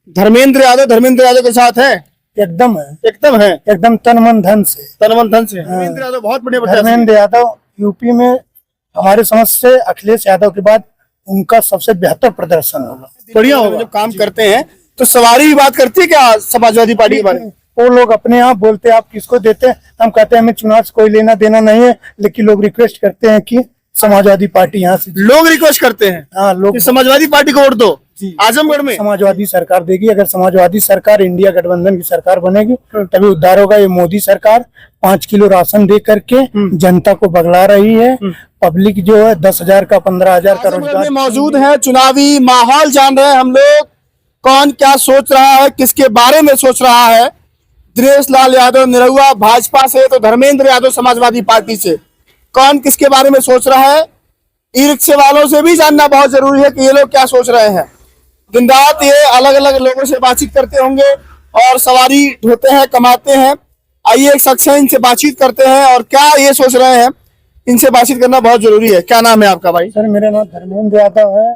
धर्मेंद्र यादव के साथ है। एकदम है, एकदम है, एकदम तन मन धन से। धर्मेंद्र यादव बहुत बड़े धर्मेंद्र यादव यूपी में हमारे समझ से अखिलेश यादव के बाद उनका सबसे बेहतर प्रदर्शन होगा। बढ़िया होगा। जब काम करते हैं तो सवारी भी बात करती है क्या समाजवादी पार्टी के बारे में? वो लोग अपने आप बोलते हैं आप किसको देते हैं, हम कहते हैं हमें चुनाव से कोई लेना देना नहीं है, लेकिन लोग रिक्वेस्ट करते हैं कि समाजवादी पार्टी यहाँ से। लोग रिक्वेस्ट करते हैं हाँ, लोग समाजवादी पार्टी को वोट दो आजमगढ़ में। समाजवादी सरकार देगी, अगर समाजवादी सरकार इंडिया गठबंधन की सरकार बनेगी तभी उद्धार होगा। ये मोदी सरकार 5 किलो राशन दे करके जनता को बगला रही है। पब्लिक जो है 10,000 का 15,000 का रोजगार मौजूद है। चुनावी माहौल जान रहे हैं हम लोग, कौन क्या सोच रहा है, किसके बारे में सोच रहा है। दिनेश लाल यादव निरहुआ भाजपा से, तो धर्मेंद्र यादव समाजवादी पार्टी से। कौन किसके बारे में सोच रहा है, ई रिक्शे वालों से भी जानना बहुत जरूरी है कि ये लोग क्या सोच रहे हैं। दिन रात ये अलग अलग लोगों से बातचीत करते होंगे और सवारी ढोते हैं, कमाते हैं। आइए एक शख्स है, इनसे बातचीत करते हैं और क्या ये सोच रहे हैं, इनसे बातचीत करना बहुत जरूरी है। क्या नाम है आपका भाई? सर मेरा नाम धर्मेंद्र यादव है।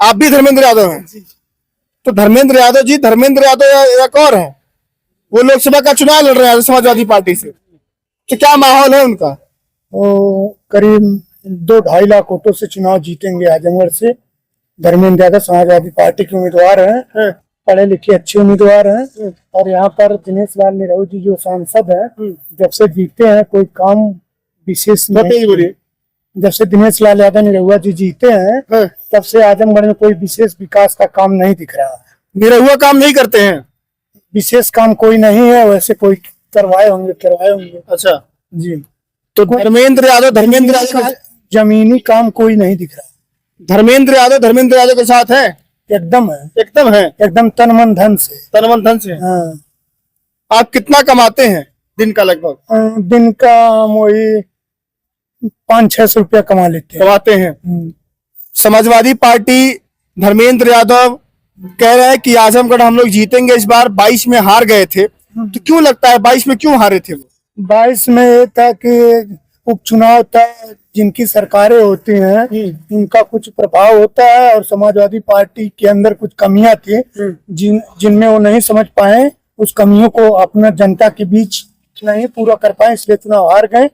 आप भी धर्मेंद्र यादव हैं? तो धर्मेंद्र यादव जी, धर्मेंद्र यादव एक और है, वो लोकसभा का चुनाव लड़ रहे हैं समाजवादी पार्टी से। तो क्या माहौल है उनका? वो करीब 2-2.5 लाख वोटों से चुनाव जीतेंगे आजमगढ़ से। धर्मेंद्र यादव समाजवादी पार्टी के उम्मीदवार हैं, पढ़े लिखे अच्छे उम्मीदवार हैं। और यहाँ पर दिनेश लाल निरहू जी जो सांसद है, जब से जीते हैं कोई काम विशेष नहीं। जब से दिनेश लाल यादव निरहुआ जी जीते हैं तब से आजमगढ़ में कोई विशेष विकास का काम नहीं दिख रहा है। निरहुआ काम नहीं करते हैं? विशेष काम कोई नहीं है, वैसे कोई करवाए होंगे। अच्छा जी। तो धर्मेंद्र यादव जमीनी काम कोई नहीं दिख रहा। धर्मेंद्र यादव के साथ है। एकदम है, एकदम तन मन धन से। हाँ। आप कितना कमाते हैं दिन का? लगभग दिन का वही 500-600 रुपया कमाते हैं। समाजवादी पार्टी धर्मेंद्र यादव कह रहे हैं कि आजमगढ़ हम लोग जीतेंगे इस बार। 22 में हार गए थे, तो क्यों लगता है 22 में क्यों हारे थे वो? 22 में ये था कि उपचुनाव था, जिनकी सरकारें होती हैं इनका कुछ प्रभाव होता है और समाजवादी पार्टी के अंदर कुछ कमियां थी जिनमें वो नहीं समझ पाए, उस कमियों को अपना जनता के बीच नहीं पूरा कर पाए, इसलिए चुनाव हार गए।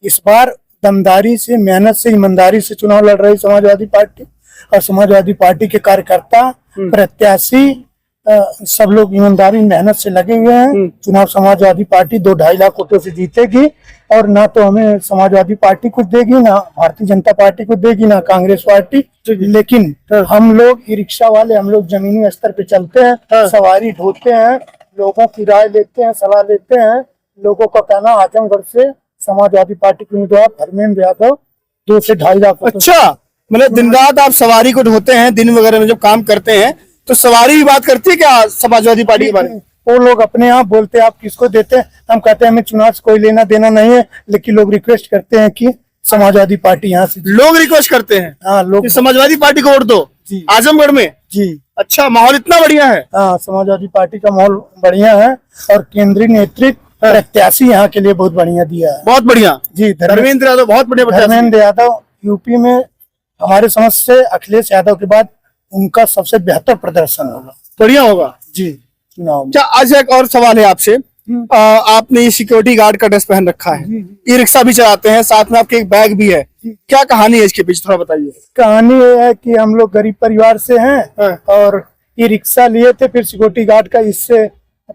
इस बार दमदारी से, मेहनत से, ईमानदारी से चुनाव लड़ रही समाजवादी पार्टी और समाजवादी पार्टी के कार्यकर्ता, प्रत्याशी सब लोग ईमानदारी मेहनत से लगे हुए हैं। चुनाव समाजवादी पार्टी 2-2.5 लाख वोटों से जीतेगी और ना तो हमें समाजवादी पार्टी कुछ देगी, ना भारतीय जनता पार्टी कुछ देगी, ना कांग्रेस पार्टी। लेकिन हम लोग ई रिक्शा वाले, हम लोग जमीनी स्तर पे चलते हैं, सवारी ढोते हैं, लोगों की राय लेते हैं, सलाह लेते हैं। लोगों का कहना आजमगढ़ से समाजवादी पार्टी के उम्मीदवार धर्मेंद्र यादव 2 से 2.5 लाख। अच्छा, मतलब दिन रात आप सवारी को ढोते हैं, दिन वगैरह में जब काम करते हैं तो सवारी भी बात करती है क्या समाजवादी पार्टी के बारे में? वो लोग अपने आप बोलते हैं आप किसको देते हैं, हम कहते हैं हमें चुनाव से कोई लेना देना नहीं है, लेकिन लोग रिक्वेस्ट करते हैं कि समाजवादी पार्टी यहाँ से। लोग रिक्वेस्ट करते हैं? हाँ, लोग समाजवादी पार्टी को वोट दो आजमगढ़ में। जी। अच्छा, माहौल इतना बढ़िया है? हाँ, समाजवादी पार्टी का माहौल बढ़िया है और केंद्रीय नेतृत्व प्रत्याशी यहाँ के लिए बहुत बढ़िया दिया है। बहुत बढ़िया जी। धर्मेंद्र यादव बहुत बढ़िया। धर्मेंद्र यादव यूपी में हमारे समझ से अखिलेश यादव के बाद उनका सबसे बेहतर प्रदर्शन होगा। बढ़िया होगा जी चुनाव में। क्या आज एक और सवाल है आपसे, आपने ये सिक्योरिटी गार्ड का ड्रेस पहन रखा है, ई रिक्शा भी चलाते हैं, साथ में आपके एक बैग भी है, क्या कहानी है इसके पीछे, थोड़ा बताइए। कहानी ये है कि हम लोग गरीब परिवार से हैं और ई रिक्शा लिए थे, फिर सिक्योरिटी गार्ड का इससे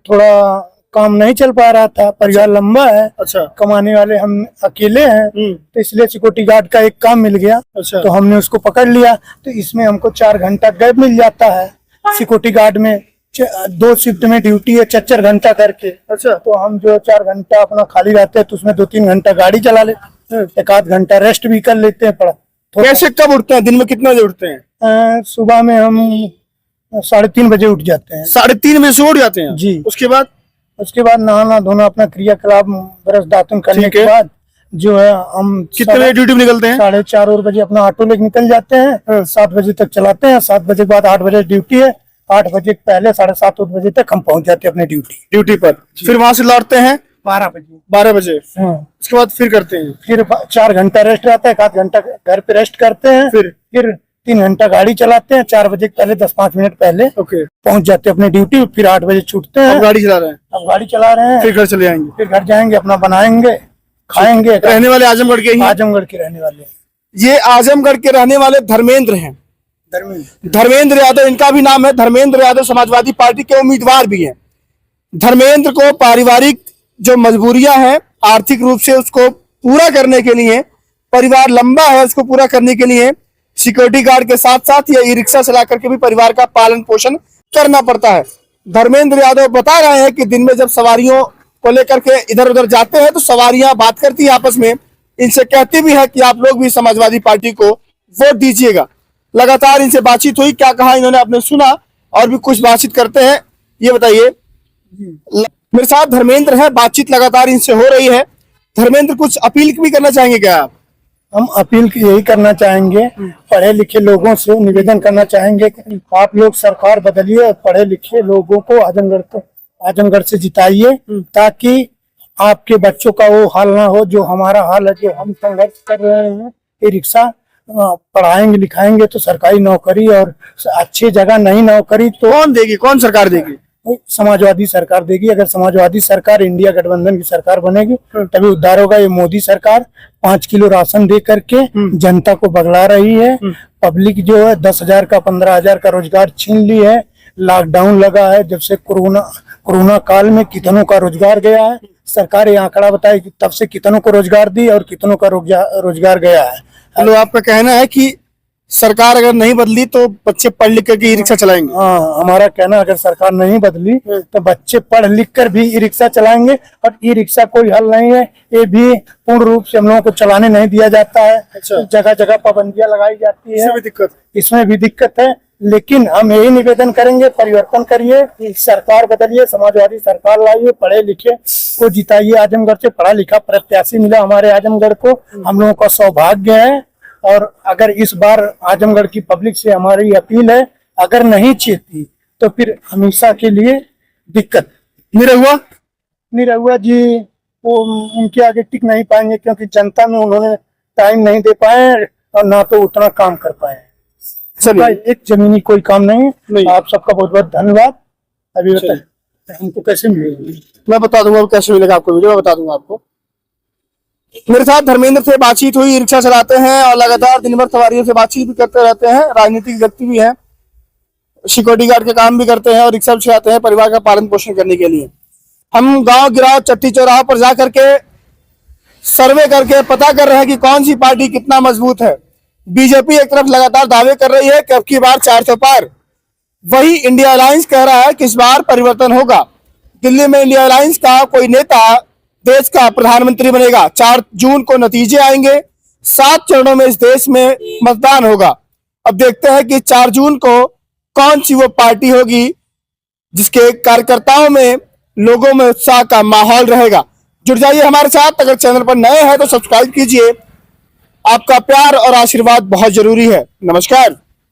थोड़ा काम नहीं चल पा रहा था, परिवार लंबा है। अच्छा। कमाने वाले हम अकेले हैं, तो इसलिए सिक्योरिटी गार्ड का एक काम मिल गया। अच्छा। तो हमने उसको पकड़ लिया, तो इसमें हमको 4 घंटा गैप मिल जाता है। सिक्योरिटी गार्ड में 2 शिफ्ट में ड्यूटी है, 4 घंटा करके। अच्छा। तो हम जो 4 घंटा अपना खाली रहते हैं तो उसमें 2-3 घंटा गाड़ी चला लेते हैं, 1-8 घंटा रेस्ट भी कर लेते हैं। पड़ा कैसे, कब उठते हैं, दिन में कितना बजे उठते हैं? सुबह में हम 3:30 बजे उठ जाते हैं। 3:30 बजे से उठ जाते हैं जी। उसके बाद नहाना धोना, अपना क्रियाकलाप, ब्रश दातुन करने के बाद जो है हम कितने बजे ड्यूटी में निकलते हैं? 4:30 बजे अपना ऑटो लेके निकल जाते हैं। 7 बजे तक चलाते हैं। 7 बजे के बाद 8 बजे ड्यूटी है। 8 बजे पहले 7:30 बजे तक हम पहुंच जाते हैं अपने ड्यूटी पर। फिर वहां से लौटते हैं 12 बजे। उसके बाद फिर करते हैं, फिर 4 घंटा रेस्ट रहता है, 1 आध घंटा घर पे रेस्ट करते हैं। फिर 3 घंटा गाड़ी चलाते हैं, 4 बजे पहले 10-5 मिनट पहले ओके, पहुंच जाते हैं अपनी ड्यूटी, फिर 8 बजे छूटते हैं। अब गाड़ी चला रहे हैं, अब गाड़ी चला रहे हैं, फिर घर चले आएंगे। फिर घर जाएंगे, अपना बनाएंगे, खाएंगे। रहने वाले आजमगढ़ के ही हैं। आजमगढ़ के रहने वाले हैं। ये आजमगढ़ के रहने वाले धर्मेंद्र हैं, धर्मेंद्र यादव इनका भी नाम है। धर्मेंद्र यादव समाजवादी पार्टी के उम्मीदवार भी हैं। धर्मेंद्र को पारिवारिक जो मजबूरियां हैं आर्थिक रूप से उसको पूरा करने के लिए, परिवार लंबा है उसको पूरा करने के लिए सिक्योरिटी गार्ड के साथ साथ या ई रिक्शा चला करके भी परिवार का पालन पोषण करना पड़ता है। धर्मेंद्र यादव बता रहे हैं कि दिन में जब सवारियों को लेकर के इधर उधर जाते हैं तो सवारियां बात करती है आपस में, इनसे कहती भी है कि आप लोग भी समाजवादी पार्टी को वोट दीजिएगा। लगातार इनसे बातचीत हुई, क्या कहा इन्होंने आपने सुना, और भी कुछ बातचीत करते हैं। ये बताइए, मेरे साथ धर्मेंद्र है, बातचीत लगातार इनसे हो रही है। धर्मेंद्र कुछ अपील भी करना चाहेंगे क्या आप? हम अपील यही करना चाहेंगे, पढ़े लिखे लोगों से निवेदन करना चाहेंगे कि आप लोग सरकार बदलिए और पढ़े लिखे लोगों को आजमगढ़ से जिताइए, ताकि आपके बच्चों का वो हाल ना हो जो हमारा हाल है, जो हम संघर्ष कर रहे हैं। ये रिक्शा पढ़ाएंगे लिखाएंगे तो सरकारी नौकरी और अच्छी जगह नहीं नौकरी तो कौन देगी, कौन सरकार देगी? समाजवादी सरकार देगी। अगर समाजवादी सरकार इंडिया गठबंधन की सरकार बनेगी तभी उद्धार होगा। ये मोदी सरकार 5 किलो राशन दे करके जनता को बगला रही है। पब्लिक जो है 10,000 का 15,000 का रोजगार छीन ली है। लॉकडाउन लगा है, जब से कोरोना काल में कितनों का रोजगार गया है। सरकार ये आंकड़ा बताए कि तब से कितनों को रोजगार दी और कितनों का रोजगार गया है। हेलो, आपका कहना है कि सरकार अगर नहीं बदली तो बच्चे पढ़ लिख कर ई रिक्शा चलाएंगे? हाँ, हमारा कहना अगर सरकार नहीं बदली तो बच्चे पढ़ लिख कर भी ई रिक्शा चलाएंगे। और ई रिक्शा कोई हल नहीं है, ये भी पूर्ण रूप से हम लोगों को चलाने नहीं दिया जाता है। अच्छा। जगह जगह पाबंदियां लगाई जाती है, इसमें भी दिक्कत है। लेकिन हम यही निवेदन करेंगे, परिवर्तन करिए, सरकार बदलिए, समाजवादी सरकार लाइए, पढ़े लिखे को जिताइए। आजमगढ़ से पढ़ा लिखा प्रत्याशी मिला हमारे आजमगढ़ को, हम लोगों का सौभाग्य है। और अगर इस बार आजमगढ़ की पब्लिक से हमारी अपील है, अगर नहीं जीती तो फिर हमेशा के लिए दिक्कत। निरहुआ जी वो उनके आगे टिक नहीं पाएंगे, क्योंकि जनता में उन्होंने टाइम नहीं दे पाए और ना तो उतना काम कर पाए। एक जमीनी कोई काम नहीं। आप सबका बहुत बहुत धन्यवाद। अभी बताइए हमको कैसे मिलेगा? मैं बता दूंगा कैसे मिलेगा आपको, वीडियो में बता दूंगा आपको। मेरे साथ धर्मेंद्र से बातचीत हुई, रिक्शा चलाते हैं और लगातार दिन भर सवारियों से बातचीत भी करते रहते हैं। राजनीतिक व्यक्ति भी हैं, सिक्योरिटी गार्ड के काम भी करते हैं और रिक्शा भी चलाते हैं परिवार का पालन पोषण करने के लिए। हम गांव गिराव चट्टी चौराहा पर जा करके सर्वे करके पता कर रहे हैं कि कौन सी पार्टी कितना मजबूत है। बीजेपी एक तरफ लगातार दावे कर रही है कि अब की बार 400 पार, वही इंडिया अलायंस कह रहा है कि इस बार परिवर्तन होगा। दिल्ली में इंडिया अलायंस का कोई नेता देश का प्रधानमंत्री बनेगा। 4 जून को नतीजे आएंगे, 7 चरणों में इस देश में मतदान होगा। अब देखते हैं कि 4 जून को कौन सी वो पार्टी होगी जिसके कार्यकर्ताओं में, लोगों में उत्साह का माहौल रहेगा। जुड़ जाइए हमारे साथ। अगर चैनल पर नए हैं तो सब्सक्राइब कीजिए। आपका प्यार और आशीर्वाद बहुत जरूरी है। नमस्कार।